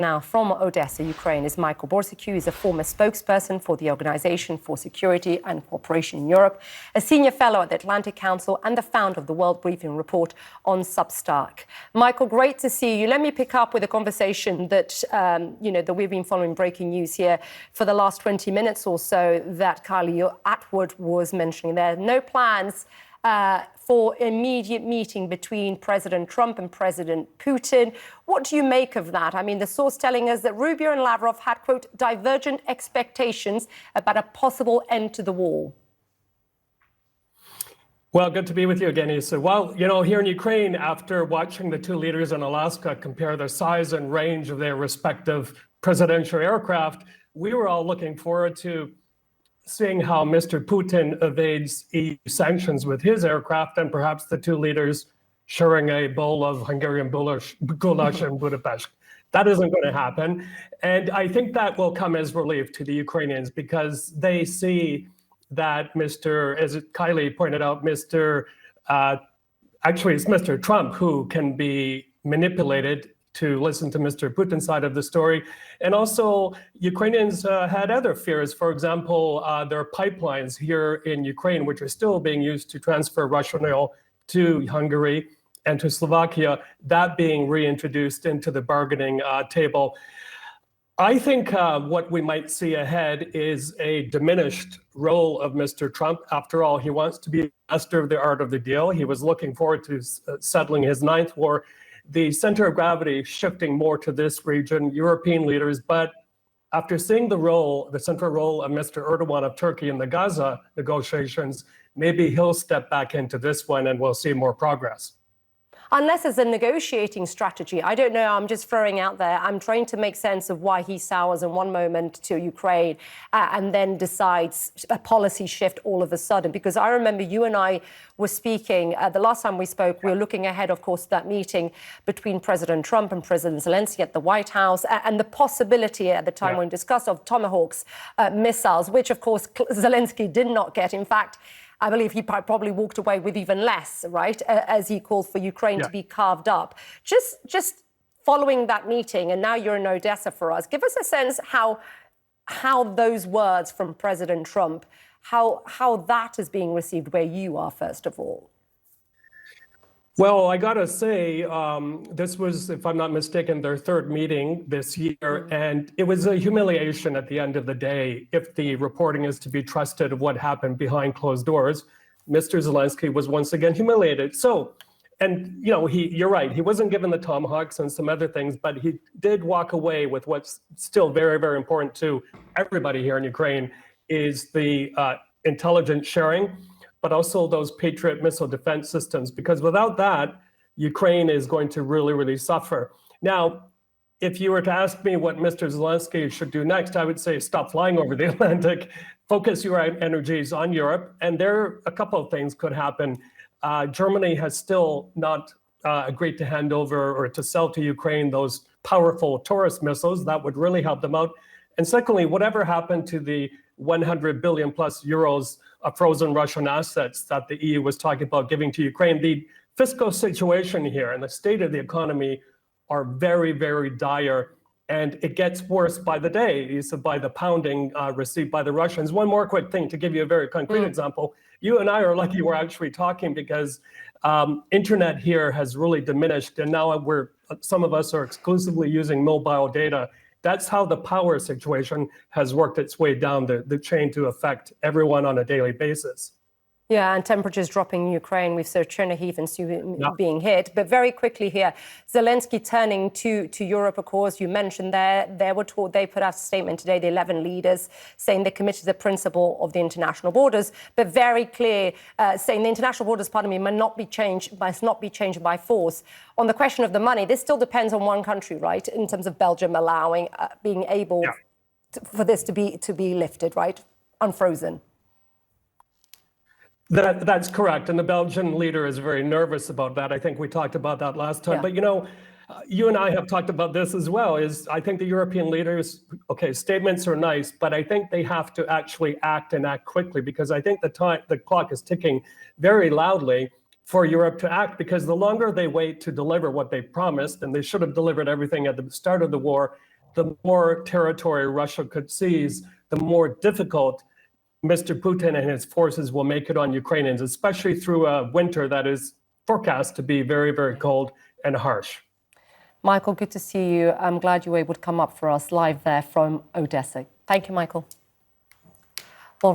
Now, from Odesa, Ukraine, is Michael Bociurkiw. He's a former spokesperson for the Organization for Security and Cooperation in Europe, a senior fellow at the Atlantic Council, and the founder of the World Briefing Report on Substack. Michael, great to see you. Let me pick up with a conversation that, that we've been following breaking news here for the last 20 minutes or so that Kylie Atwood was mentioning there. No plans for immediate meeting between President Trump and President Putin. What do you make of that? I mean, the source telling us that Rubio and Lavrov had, quote, divergent expectations about a possible end to the war. Well, good to be with you again, Isa. Well, here in Ukraine, after watching the two leaders in Alaska compare the size and range of their respective presidential aircraft, we were all looking forward to seeing how Mr. Putin evades EU sanctions with his aircraft, and perhaps the two leaders sharing a bowl of Hungarian goulash in Budapest. That isn't going to happen. And I think that will come as relief to the Ukrainians, because they see that as Kylie pointed out, it's Mr. Trump who can be manipulated to listen to Mr. Putin's side of the story. And also, Ukrainians had other fears. For example, there are pipelines here in Ukraine which are still being used to transfer Russian oil to Hungary and to Slovakia, that being reintroduced into the bargaining table. I think what we might see ahead is a diminished role of Mr. Trump. After all, he wants to be master of the art of the deal. He was looking forward to settling his ninth war. The center of gravity shifting more to this region, European leaders, but after seeing the central role of Mr. Erdogan of Turkey in the Gaza negotiations, maybe he'll step back into this one and we'll see more progress. Unless it's a negotiating strategy. I don't know, I'm just throwing out there. I'm trying to make sense of why he sours in one moment to Ukraine and then decides a policy shift all of a sudden. Because I remember you and I were speaking, the last time we spoke, we were looking ahead, of course, to that meeting between President Trump and President Zelensky at the White House, and the possibility at the time when we discussed of Tomahawks missiles, which, of course, Zelensky did not get. In fact, I believe he probably walked away with even less, right, as he called for Ukraine to be carved up. Just following that meeting, and now you're in Odesa for us, give us a sense how those words from President Trump, how that is being received where you are, first of all. Well, I got to say, this was, if I'm not mistaken, their third meeting this year, and it was a humiliation at the end of the day, if the reporting is to be trusted of what happened behind closed doors. Mr. Zelensky was once again humiliated. So, and you're right, he wasn't given the Tomahawks and some other things, but he did walk away with what's still very, very important to everybody here in Ukraine, is the intelligence sharing, but also those Patriot missile defense systems, because without that, Ukraine is going to really, really suffer. Now, if you were to ask me what Mr. Zelensky should do next, I would say stop flying over the Atlantic, focus your energies on Europe, and there a couple of things could happen. Germany has still not agreed to hand over or to sell to Ukraine those powerful Taurus missiles. That would really help them out. And secondly, whatever happened to the 100 billion plus euros of frozen Russian assets that the EU was talking about giving to Ukraine, the fiscal situation here and the state of the economy are very, very dire. And it gets worse by the day, by the pounding received by the Russians. One more quick thing to give you a very concrete example. You and I are lucky we're actually talking, because internet here has really diminished. And now some of us are exclusively using mobile data. That's how the power situation has worked its way down the chain to affect everyone on a daily basis. Yeah, and temperatures dropping in Ukraine. We've saw Chernihiv and Sumy being hit. But very quickly here, Zelensky turning to Europe, of course, you mentioned they put out a statement today, the 11 leaders, saying they're committed to the principle of the international borders, but very clear, saying the international borders, must not be changed by force. On the question of the money, this still depends on one country, right, in terms of Belgium allowing, being able for this to be lifted, right, unfrozen. That's correct. And the Belgian leader is very nervous about that. I think we talked about that last time. But, you and I have talked about this as well, I think the European leaders, statements are nice, but I think they have to actually act and act quickly, because I think the clock is ticking very loudly for Europe to act, because the longer they wait to deliver what they promised, and they should have delivered everything at the start of the war, the more territory Russia could seize, the more difficult Mr. Putin and his forces will make it on Ukrainians, especially through a winter that is forecast to be very, very cold and harsh. Michael, good to see you. I'm glad you were able to come up for us live there from Odesa. Thank you, Michael. Well,